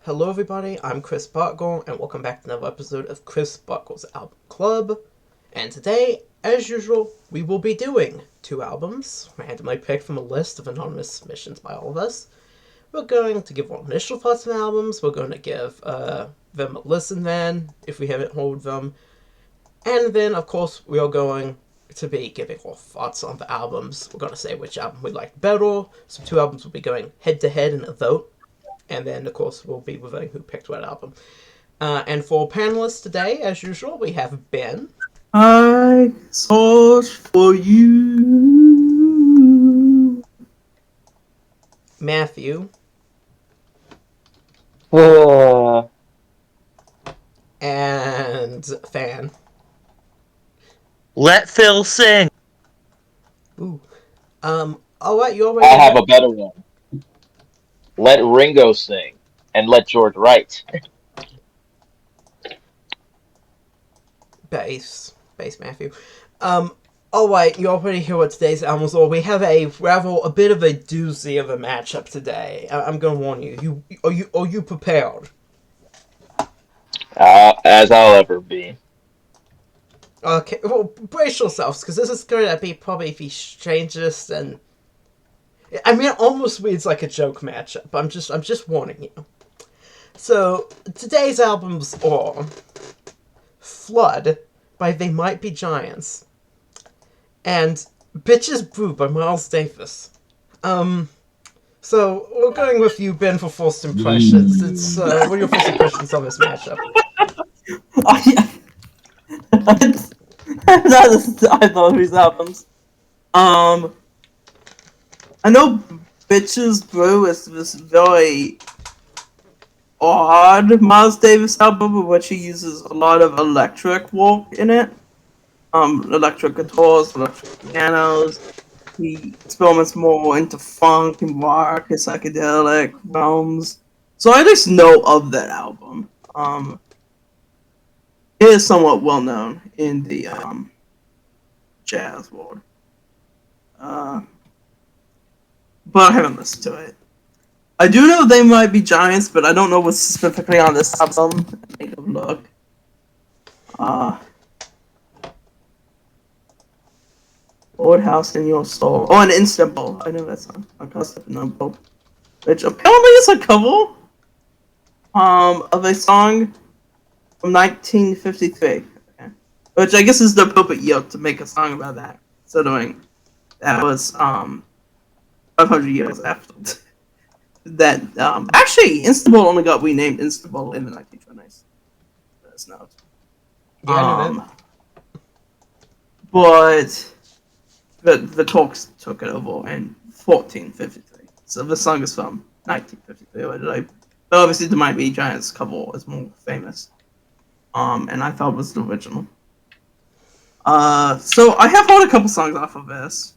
Hello, everybody. I'm Chris Buckle, and welcome back to another episode of Chris Buckle's Album Club. And today, as usual, we will be doing two albums, randomly picked from a list of anonymous submissions by all of us. We're going to give our initial thoughts on albums. We're going to give them a listen then, if we haven't heard them. And then, of course, we are going to be giving our thoughts on the albums. We're going to say which album we liked better. So two albums will be going head-to-head in a vote. And then, of course, we'll be revealing who picked what album. And for panelists today, as usual, we have Ben. I search for you. Matthew. And Fan. Let Phil sing. Ooh. Alright, you already... I have a better one. Let Ringo sing, and let George write. Bass, Matthew. Alright, you already hear what today's albums are. We have a bit of a doozy of a matchup today. I'm gonna warn you. Are you prepared? As I'll ever be. Okay, well, brace yourselves, because this is going to be probably the strangest and... I mean, it almost reads like a joke matchup. I'm just warning you. So, today's albums are Flood by They Might Be Giants and Bitches Brew by Miles Davis. So, we're going with you, Ben, for first impressions. What are your first impressions on this matchup? I love these albums. I know Bitches Brew is this very odd Miles Davis album in which he uses a lot of electric work in it. Electric guitars, electric pianos. He experiments more into funk and rock and psychedelic realms. So I just know of that album. It is somewhat well known in the jazz world. But I haven't listened to it. I do know They Might Be Giants, but I don't know what's specifically on this album. Take a look. Old House in Your Soul. Oh, and Istanbul. I know that song. Istanbul. Which apparently is a cover of a song from 1953. Okay. Which I guess is the appropriate year to make a song about that. Considering that was 500 years after that. Actually, Istanbul only got renamed Istanbul in the 1920s. That's not. Yeah, I know that. But the Turks took it over in 1453. So the song is from 1953. But obviously, the Might Be Giants cover is more famous. And I thought it was the original. So I have heard a couple songs off of this.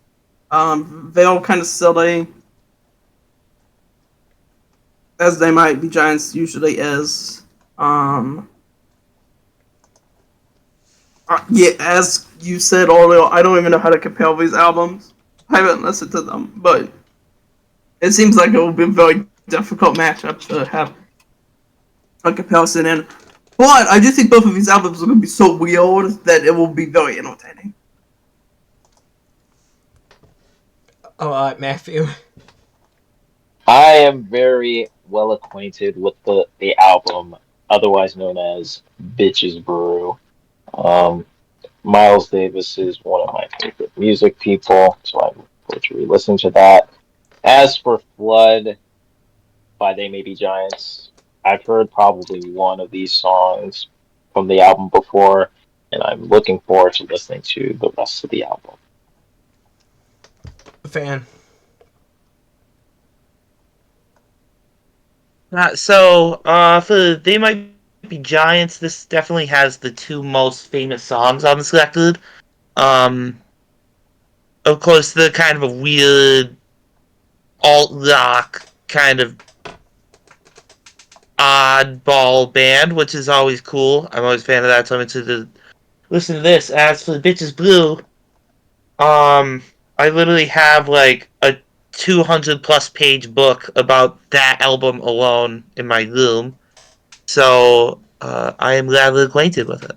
They're all kind of silly, as They Might Be Giants usually is. Yeah, as you said earlier, I don't even know how to compare these albums. I haven't listened to them, but it seems like it will be a very difficult matchup to have a comparison in. But I do think both of these albums are going to be so weird that it will be very entertaining. Alright, Matthew. I am very well acquainted with the album, otherwise known as Bitches Brew. Miles Davis is one of my favorite music people, so I'm going to re-listen to that. As for Flood by They May Be Giants, I've heard probably one of these songs from the album before, and I'm looking forward to listening to the rest of the album. Fan. For They Might Be Giants, this definitely has the two most famous songs on this record. Of course, the kind of a weird alt-rock kind of oddball band, which is always cool. I'm always a fan of that, so I'm into listen to this. As for the Bitches Brew, I literally have like a 200 plus page book about that album alone in my room. So I am gladly acquainted with it.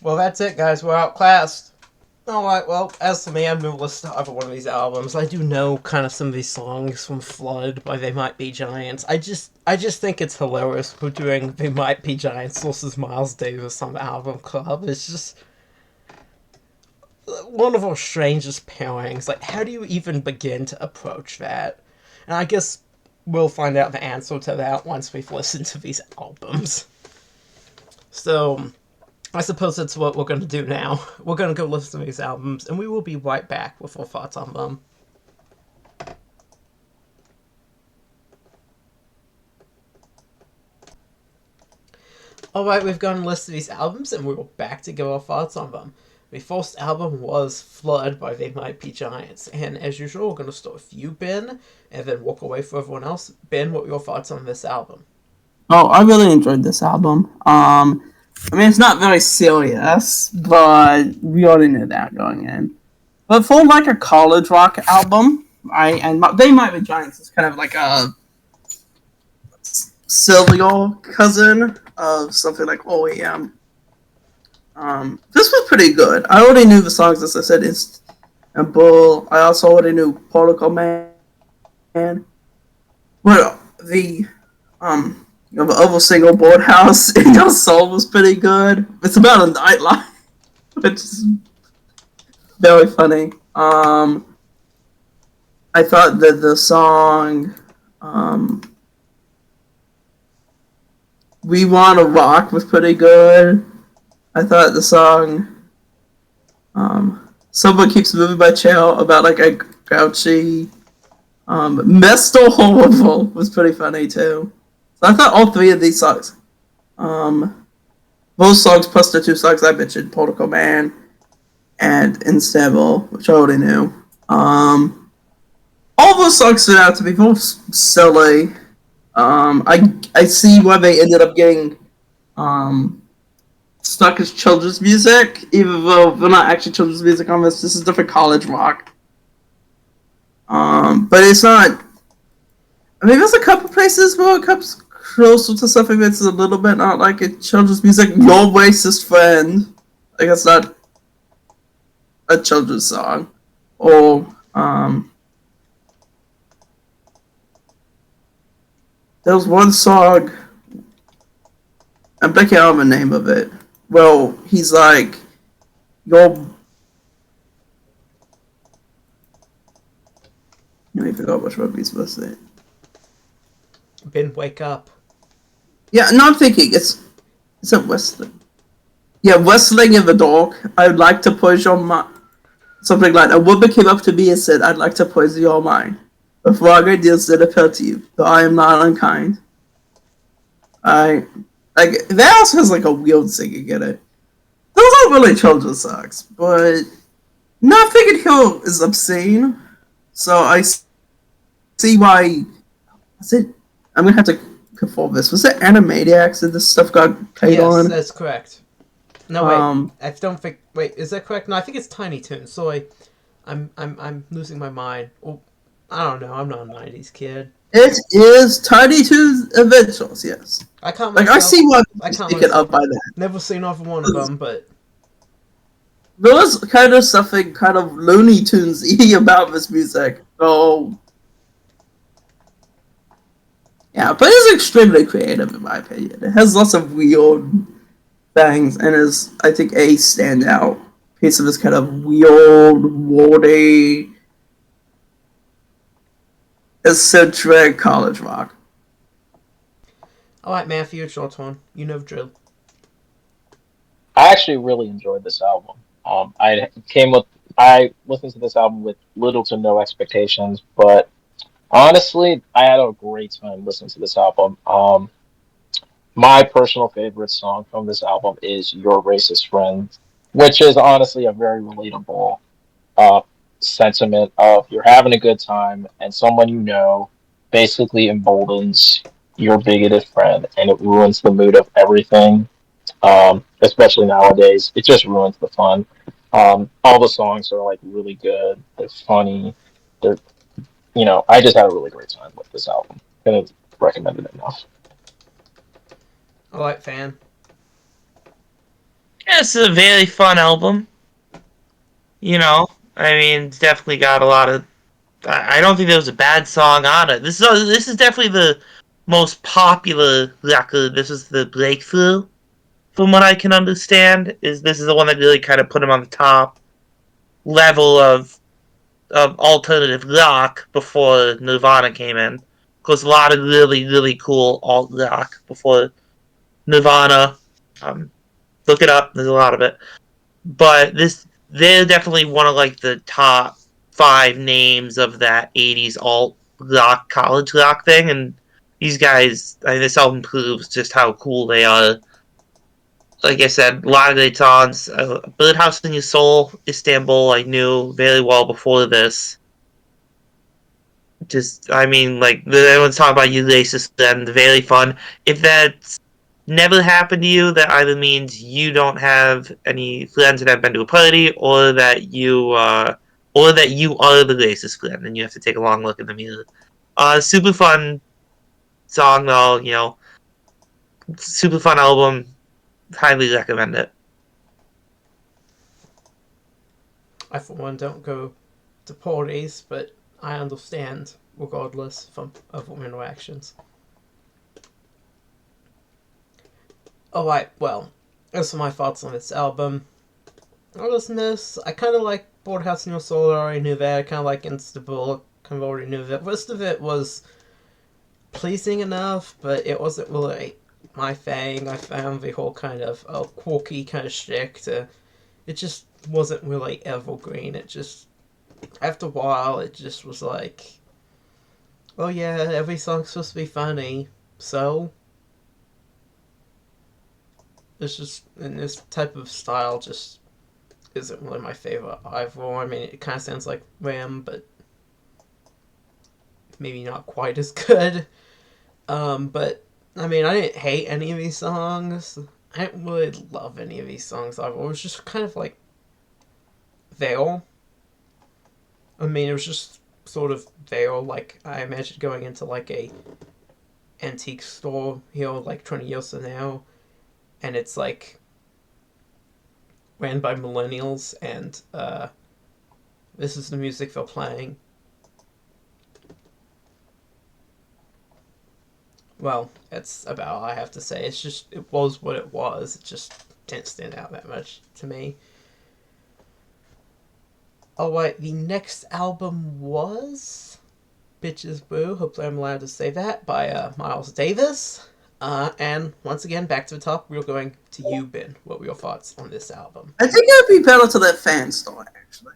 Well, that's it, guys. We're outclassed. Alright, well, as for me, I'm going to list every one of these albums. I do know kind of some of these songs from Flood by They Might Be Giants. I just think it's hilarious we're doing They Might Be Giants versus Miles Davis on the album club. It's just one of our strangest pairings. Like, how do you even begin to approach that? And I guess we'll find out the answer to that once we've listened to these albums. So, I suppose that's what we're going to do now. We're going to go listen to these albums, and we will be right back with our thoughts on them. Alright, we've gone and listened to these albums, and we're back to give our thoughts on them. The first album was Flood by They Might Be Giants, and as usual, we're going to start with you, Ben, and then walk away for everyone else. Ben, what were your thoughts on this album? Oh, I really enjoyed this album. I mean, it's not very serious, but we already knew that going in. But for like a college rock album, They Might Be Giants is kind of like a serial cousin of something like OEM. This was pretty good. I already knew the songs, as I said, Istanbul. I also already knew Protocol Man. Well, the other single, Boardhouse in Your Soul, was pretty good. It's about a nightlife, which is very funny. I thought that the song We Wanna Rock was pretty good. I thought the song Someone Keeps Moving My Chair about like a grouchy Mr. Horrible was pretty funny too. So I thought all three of these songs, both songs plus the two songs I mentioned, Protocol Man and Unstable, which I already knew. All those songs stood out to me, both silly. I see why they ended up getting stuck as children's music, even though they're not actually children's music on this. This is different college rock. But it's not. I mean, there's a couple places where it comes closer to something that's a little bit not like a children's music. Your Racist Friend. Like, it's not a children's song. Or, there was one song, I'm blanking out on the name of it. Well, he's like, I forgot which one he's supposed to say. Ben, wake up. Yeah, no, I'm thinking it's a Westling. Yeah, Westling in the Dog. I'd like to poison your mind. Something like a woman came up to me and said, "I'd like to poison your mind. With wrong ideas that appeal to you, though I am not unkind." That also has like a weird singing in it. Those aren't really children's songs, but nothing in here is obscene. So I see why. I'm gonna have to conform this. Was it Animaniacs that this stuff got played on? Yes, that's correct. No, wait. I don't think. Wait, is that correct? No, I think it's Tiny Toons. So I'm losing my mind. Well, I don't know. I'm not a '90s kid. It is Tiny Toons Adventures. Yes. I can't. I see why people pick it up by that. Never seen either one of them, but there was kind of something kind of Looney Tunes-y about this music. So yeah, but it's extremely creative in my opinion. It has lots of weird things and is, I think, a standout piece of this kind of weird, wordy, eccentric college rock. Alright, Matthew, it's your turn. You know the drill. I actually really enjoyed this album. I listened to this album with little to no expectations, but honestly, I had a great time listening to this album. My personal favorite song from this album is "Your Racist Friend," which is honestly a very relatable uh, sentiment of you're having a good time and someone you know basically emboldens your bigoted friend and it ruins the mood of everything. Especially nowadays, it just ruins the fun. All the songs are like really good. They're funny. They're I just had a really great time with this album. And recommend it enough. All right, fan. Yeah, it's a very fun album. You know, I mean, it's definitely got a lot of. I don't think there was a bad song on it. This is definitely the most popular record. This is the breakthrough, from what I can understand. This is the one that really kind of put him on the top level of alternative rock before Nirvana came in. Because a lot of really cool alt rock before Nirvana. Look it up. There's a lot of it. But they're definitely one of like the top 5 names of that 80s alt rock, college rock thing. And these guys, I mean, this album proves just how cool they are. Like I said, a lot of great songs. Birdhouse in Your Soul, Istanbul, I knew very well before this. Just, I mean, like, everyone's talking about Ulysses, and very fun. If that's never happened to you, that either means you don't have any friends that have been to a party, or that you are the racist friend, and you have to take a long look in the mirror. Super fun song, though, you know. Super fun album. Highly recommend it. I, for one, don't go to parties, but I understand regardless of interactions. Alright, well, those are my thoughts on this album. I listen to this. I kind of like Boardhouse in Your Soul, I already knew that. I kind of like Instable, kind of already knew that. The rest of it was pleasing enough, but it wasn't really my thing. I found the whole kind of quirky kind of shtick it just wasn't really evergreen. It just, after a while, it just was like, oh yeah, every song's supposed to be funny, so it's just, in this type of style, just isn't really my favorite either. I mean, it kind of sounds like Ram, but maybe not quite as good. But I mean, I didn't hate any of these songs. I didn't really love any of these songs either. It was just kind of like there. I mean, it was just sort of there. Like, I imagine going into like a antique store here like 20 years from now, and it's like ran by millennials, and this is the music they're playing. Well, that's about all I have to say. It's just, it was what it was. It just didn't stand out that much to me. Alright, the next album was Bitches Brew, hopefully I'm allowed to say that, by Miles Davis. And once again, back to the top, we're going to you, Ben. What were your thoughts on this album? I think I'd be better to let Fan start, actually.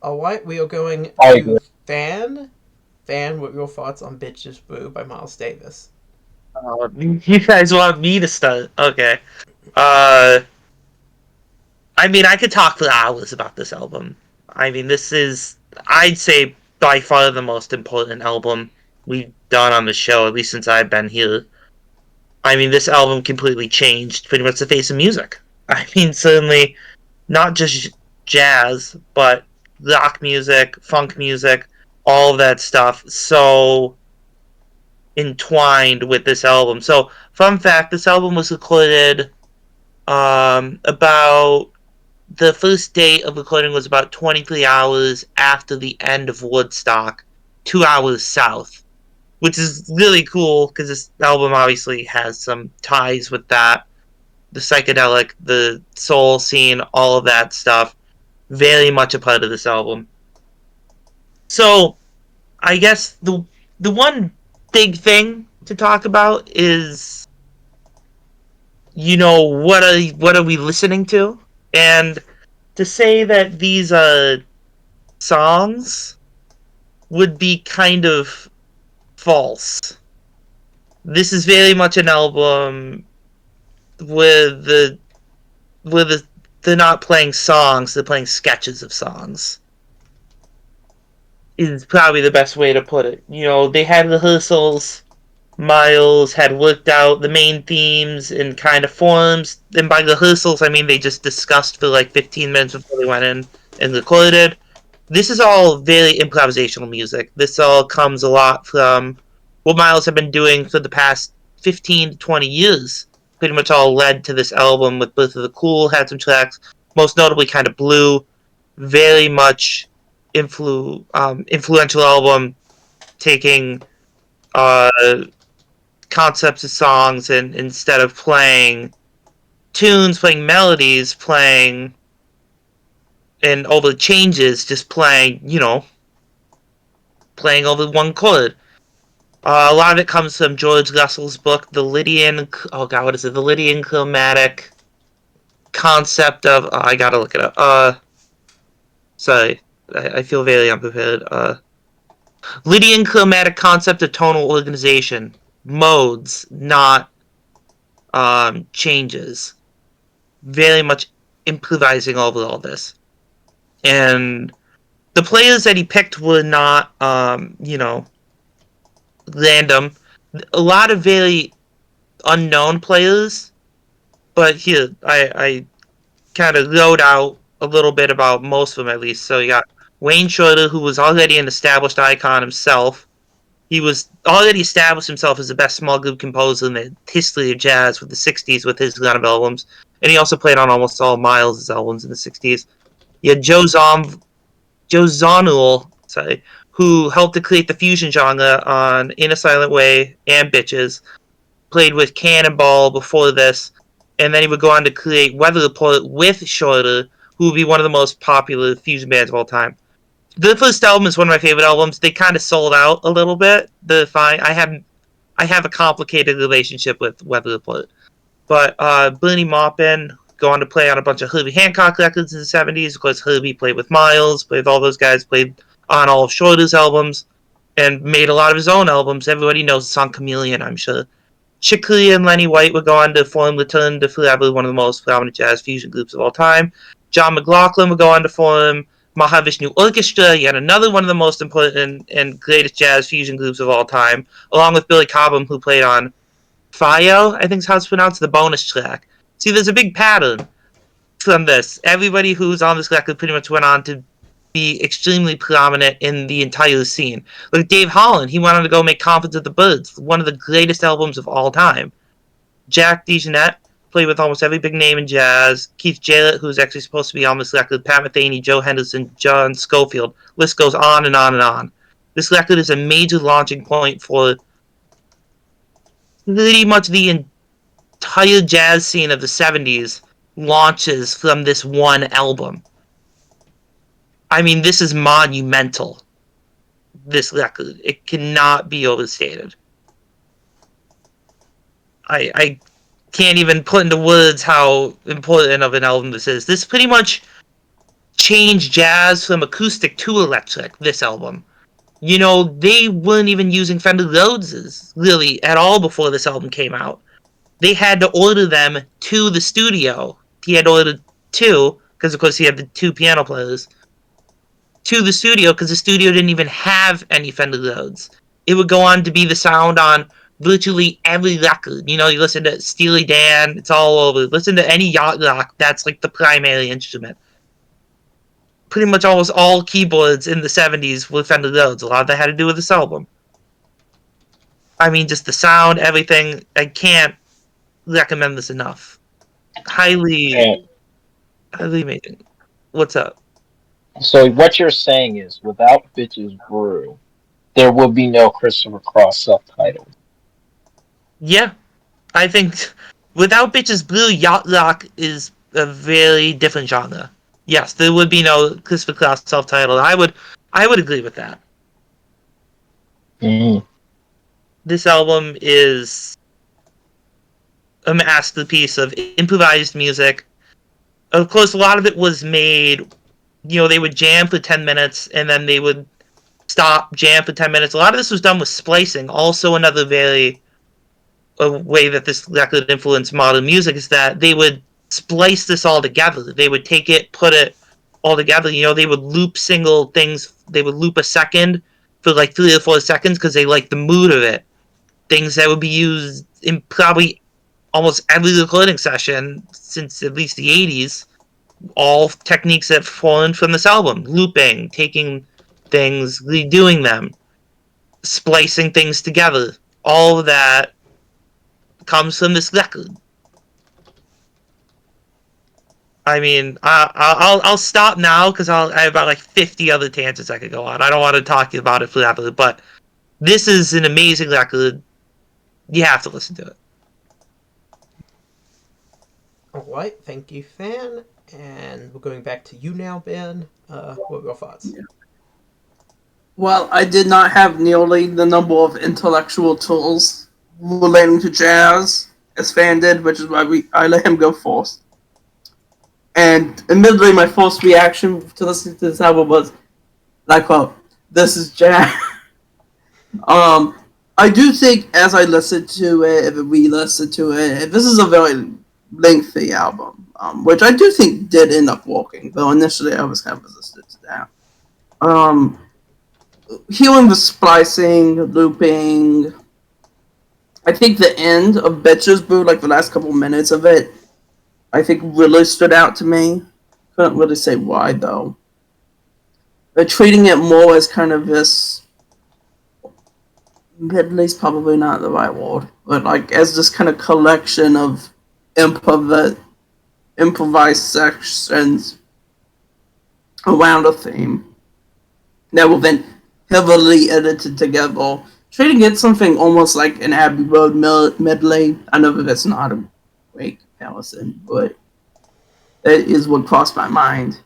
Alright, we are going I to agree. Fan. Fan, what were your thoughts on Bitches Brew by Miles Davis? You guys want me to start? Okay. I mean, I could talk for hours about this album. I mean, this is, I'd say, by far the most important album we've done on the show, at least since I've been here. I mean, this album completely changed pretty much the face of music. I mean, certainly not just jazz, but rock music, funk music, all of that stuff. So entwined with this album. So, fun fact: this album was recorded about the first date of recording was about 23 hours after the end of Woodstock, 2 hours south, which is really cool because this album obviously has some ties with that. The psychedelic, the soul scene, all of that stuff, very much a part of this album. So, I guess the one big thing to talk about is, you know, what are we listening to? And to say that these songs would be kind of false. This is very much an album where they're not playing songs, they're playing sketches of songs. Is probably the best way to put it. You know, they had rehearsals. Miles had worked out the main themes in kind of forms. And by rehearsals, I mean they just discussed for like 15 minutes before they went in and recorded. This is all very improvisational music. This all comes a lot from what Miles had been doing for the past 15 to 20 years pretty much all led to this album with Birth of the Cool, had some tracks, most notably kind of Blue, very much influential album, taking concepts of songs and instead of playing tunes, playing melodies, playing and all the changes, just playing, playing over one chord. A lot of it comes from George Russell's book, The Lydian chromatic concept of, I gotta look it up. Sorry, I feel very unprepared. Lydian chromatic concept of tonal organization. Modes, not changes. Very much improvising over all this. And the players that he picked were not, random. A lot of very unknown players, but here, I kind of wrote out a little bit about most of them at least. So you got Wayne Shorter, who was already an established icon himself. He was already established himself as the best small group composer in the history of jazz with the 60s with his line of albums. And he also played on almost all Miles' albums in the 60s. You had Joe Zonul, who helped to create the fusion genre on In a Silent Way and Bitches. Played with Cannonball before this. And then he would go on to create Weather Report with Shorter, who would be one of the most popular fusion bands of all time. The first album is one of my favorite albums. They kind of sold out a little bit. I have a complicated relationship with Weather Report. But Bernie Maupin go on to play on a bunch of Herbie Hancock records in the 70s. Of course, Herbie played with Miles, played with all those guys, played on all of Shorter's albums, and made a lot of his own albums. Everybody knows the song Chameleon, I'm sure. Chick Corea and Lenny White would go on to form Return to Forever, one of the most prominent jazz fusion groups of all time. John McLaughlin would go on to form Mahavishnu Orchestra, yet another one of the most important and greatest jazz fusion groups of all time, along with Billy Cobham, who played on Fayel, I think is how it's pronounced, the bonus track. See, there's a big pattern from this. Everybody who's on this record pretty much went on to be extremely prominent in the entire scene. Like Dave Holland, he went on to go make Conference of the Birds, one of the greatest albums of all time. Jack DeJohnette played with almost every big name in jazz. Keith Jarrett, who's actually supposed to be on this record, Pat Metheny, Joe Henderson, John Schofield. List goes on and on and on. This record is a major launching point for pretty much the entire jazz scene of the 70s launches from this one album. I mean, this is monumental, this record. It cannot be overstated. I can't even put into words how important of an album this is. This pretty much changed jazz from acoustic to electric, this album. They weren't even using Fender Rhodes's, really, at all before this album came out. They had to order them to the studio. He had ordered two, because of course he had the two piano players, to the studio, because the studio didn't even have any Fender Rhodes. It would go on to be the sound on virtually every record. You listen to Steely Dan, it's all over. Listen to any yacht rock, that's like the primary instrument. Pretty much almost all keyboards in the 70s were Fender Rhodes. A lot of that had to do with this album. I mean, just the sound, everything. I can't recommend this enough. Highly amazing. What's up? So what you're saying is, without Bitches Brew, there would be no Christopher Cross subtitle. Yeah, I think without Bitches Brew, yacht rock is a very different genre. Yes, there would be no Christopher Cross self-titled. I would agree with that. Mm-hmm. This album is a masterpiece of improvised music. Of course, a lot of it was made, they would jam for 10 minutes, and then they would stop, jam for 10 minutes. A lot of this was done with splicing. Also, another way that this record influenced modern music is that they would splice this all together. They would take it, put it all together. They would loop single things. They would loop a second for like 3 or 4 seconds because they liked the mood of it. Things that would be used in probably almost every recording session since at least the 80s. All techniques that formed from this album. Looping, taking things, redoing them, splicing things together. all of that comes from this record. I mean, I'll stop now because I have about like 50 other tangents I could go on. I don't want to talk about it forever, but this is an amazing record. You have to listen to it. Alright, thank you, Fan. And we're going back to you now, Ben. What are your thoughts? Yeah. Well, I did not have nearly the number of intellectual tools relating to jazz as Fan did, which is why I let him go first. And admittedly, my first reaction to listening to this album was, and I quote, "This is jazz." um, I do think as I listened to it, and re-listened to it, this is a very lengthy album, which I do think did end up working, though initially I was kind of resistant to that. Um, Hearing the splicing, looping, I think the end of Bitches Brew, like the last couple minutes of it, I think really stood out to me. Couldn't really say why though. But treating it more as kind of this, medley's probably not the right word, but like as this kind of collection of improvised sections around a theme that will then heavily edited together, treating it something almost like an Abbey Road medley. I know that that's not a great comparison, but that is what crossed my mind.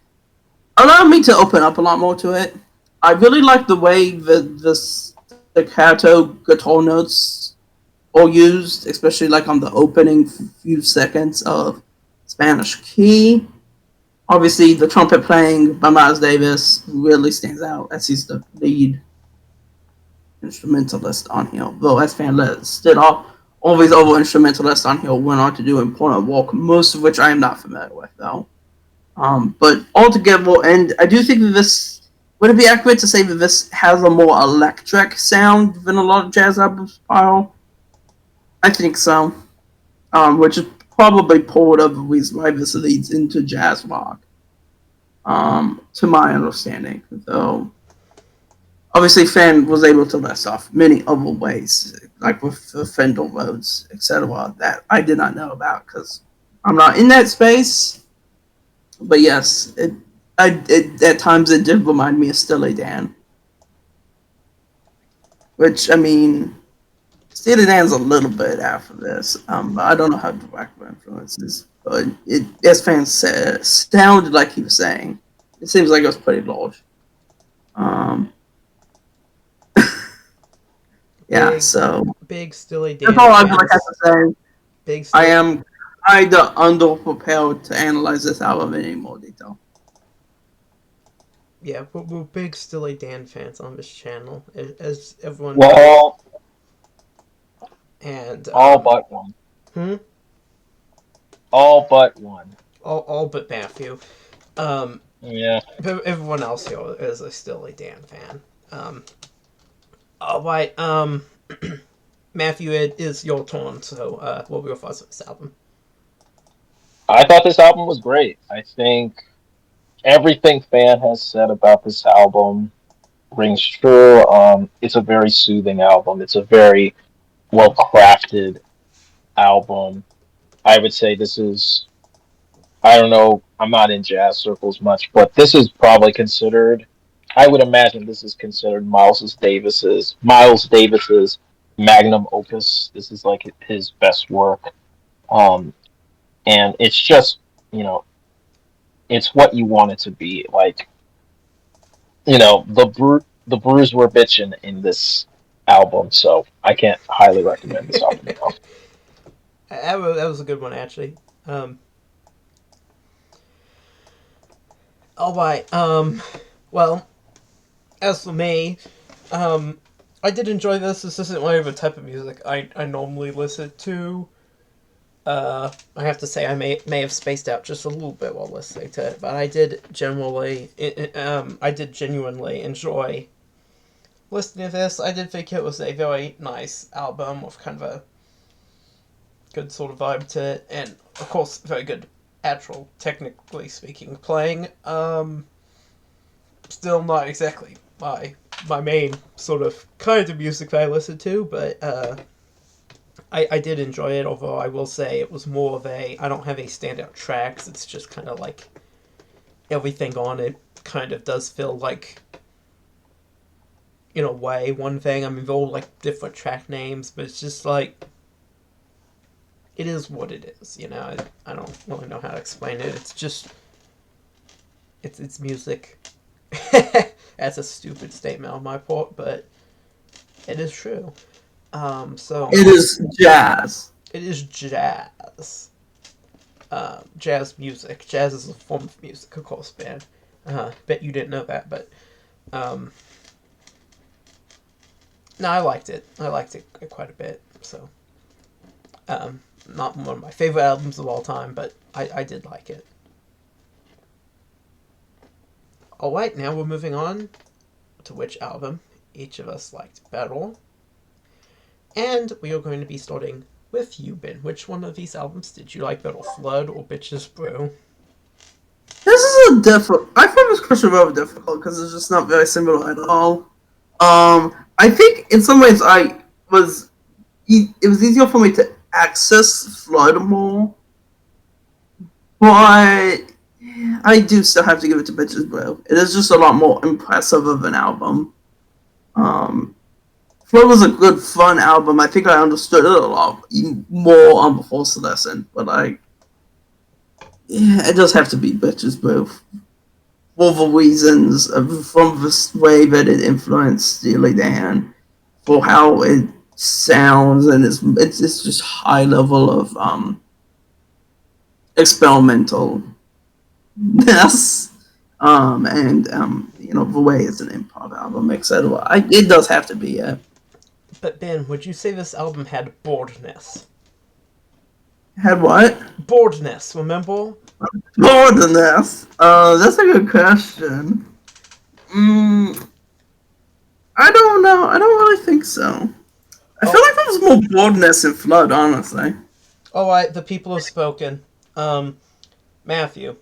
Allowed me to open up a lot more to it. I really like the way that the staccato guitar notes are used, especially like on the opening few seconds of Spanish Key. Obviously, the trumpet playing by Miles Davis really stands out as he's the lead instrumentalist on here. Though as Fan listed, all these other instrumentalists on here went on to do important work, most of which I am not familiar with, though. But altogether, and I do think that this, would it be accurate to say that this has a more electric sound than a lot of jazz albums, Kyle? I think so. Which is probably part of the reason why this leads into jazz rock. To my understanding, though. Obviously, Fan was able to list off many other ways, like with the Fender Rhodes, etc., that I did not know about because I'm not in that space. But yes, at times it did remind me of Steely Dan. Which, I mean, Steely Dan's a little bit after this. I don't know how direct the influence is, but it, as Fan said, sounded like he was saying. It seems like it was pretty large. Yeah, so Big Steely Dan that's all I fans. really have to say. Big I Steely am kind of underprepared to analyze this album in any more detail. Yeah, we're big Steely Dan fans on this channel, as everyone knows. Well, And all but one. hmm? All but one. All but Matthew. Yeah. But everyone else here is a Steely Dan fan. All right. Matthew, it is your turn. So, what were your thoughts on this album? I thought this album was great. I think everything Fan has said about this album rings true. It's a very soothing album. It's a very well crafted album. I would say this is, I don't know, I'm not in jazz circles much, but this is probably considered, I would imagine this is considered Miles Davis's magnum opus. This is like his best work. Um, and it's just, you know, it's what you want it to be. Like, the Brews were bitching in this album, so I can't highly recommend this album enough. That was a good one, actually. All right. Well, as for me, I did enjoy this. This isn't my favorite type of music I normally listen to. I have to say I may have spaced out just a little bit while listening to it, but I did genuinely enjoy listening to this. I did think it was a very nice album with kind of a good sort of vibe to it, and of course very good actual, technically speaking, playing. Still not exactly my my main sort of kind of music that I listen to, but I did enjoy it, although I will say it was more of a, I don't have any standout tracks, it's just kind of like everything on it kind of does feel like, in a way, one thing. I mean, they're all like different track names, but it's just like, it is what it is, you know? I don't really know how to explain it. It's just, it's music. That's a stupid statement on my part, but it is true. So It is jazz. it is jazz. Jazz music. Jazz is a form of music, of course, man. Bet you didn't know that, but no, I liked it. I liked it quite a bit. So, not one of my favorite albums of all time, but I did like it. Alright, now we're moving on to which album each of us liked better. And we are going to be starting with you, Ben. Which one of these albums did you like better, Flood or Bitches Brew? This is a difficult. I found this question rather difficult because it's just not very similar at all. I think in some ways it was easier for me to access Flood more, but I do still have to give it to Bitches Brew. It is just a lot more impressive of an album. Flood was a good, fun album. I think I understood it a lot more on before Celestin, but it does have to be Bitches Brew. For the reasons from the way that it influenced Steely Dan, for how it sounds, and it's just high level of experimentalness, and the way it's an improv album, etc. It does have to be it. But Ben, would you say this album had boredness? Had what? Boredness, remember? More than this. That's a good question. I don't know. I don't really think so. I feel like there was more boldness in Flood, honestly. Alright, the people have spoken. Matthew.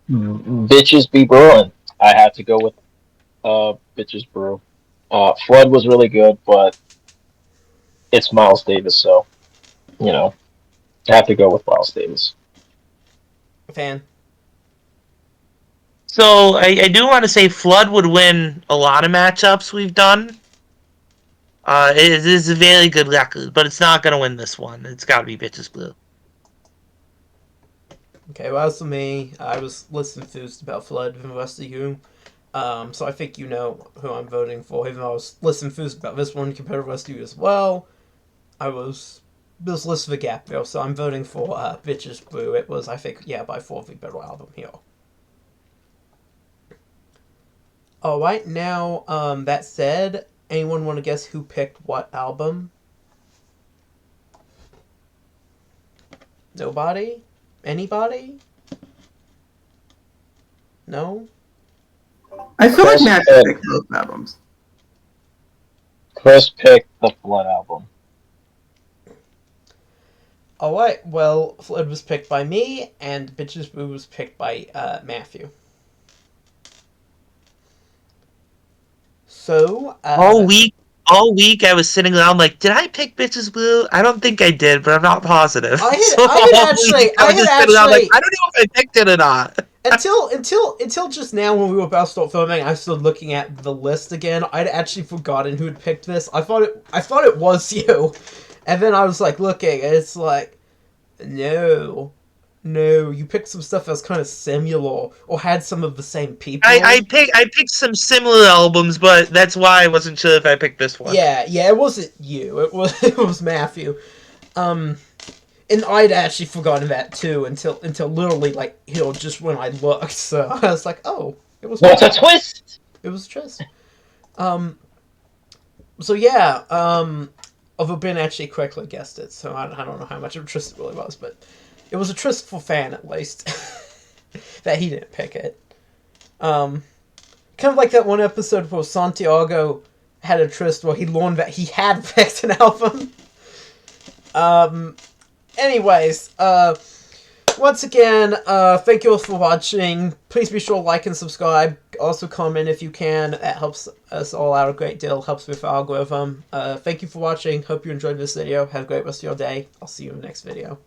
Bitches be brewing. I have to go with Bitches Brew. Flood was really good, but it's Miles Davis, so I have to go with Miles Davis. Fan. So I do want to say Flood would win a lot of matchups we've done. It is a very good record, but it's not going to win this one. It's got to be Bitches Brew. Okay, well, as for me, I was less enthused about Flood than the rest of you. So I think you know who I'm voting for. Even though I was less enthused about this one compared to the rest of you as well, there's less of a gap there, so I'm voting for Bitches Brew. It was, I think, by far the better album here. Alright, now, that said, anyone want to guess who picked what album? Nobody? Anybody? No? I feel like Chris Matt picked- picked both albums. Chris picked the Flood album. Alright, well, Flood was picked by me, and Bitches Brew was picked by Matthew. So, All week I was sitting around like, did I pick Bitches Brew? I don't think I did, but I'm not positive. I So had all actually- week I was had just sitting around actually- like, I don't know if I picked it or not. Until just now when we were about to start filming, I started looking at the list again. I'd actually forgotten who had picked this. I thought it was you. And then I was like looking, and it's like, no, you picked some stuff that was kind of similar or had some of the same people. I picked some similar albums, but that's why I wasn't sure if I picked this one. Yeah, it wasn't you. It was Matthew. And I'd actually forgotten that too until literally just when I looked. So I was like, oh, it was. What's a twist? It was Trist. So yeah. Although Ben actually correctly guessed it, so I don't know how much of a Trist it really was, but it was a Tristful fan at least that he didn't pick it. Kind of like that one episode where Santiago had a Trist where he learned that he had picked an album. Anyways, once again, thank you all for watching. Please be sure to like and subscribe. Also comment if you can. That helps us all out a great deal. Helps with the algorithm. Thank you for watching. Hope you enjoyed this video. Have a great rest of your day. I'll see you in the next video.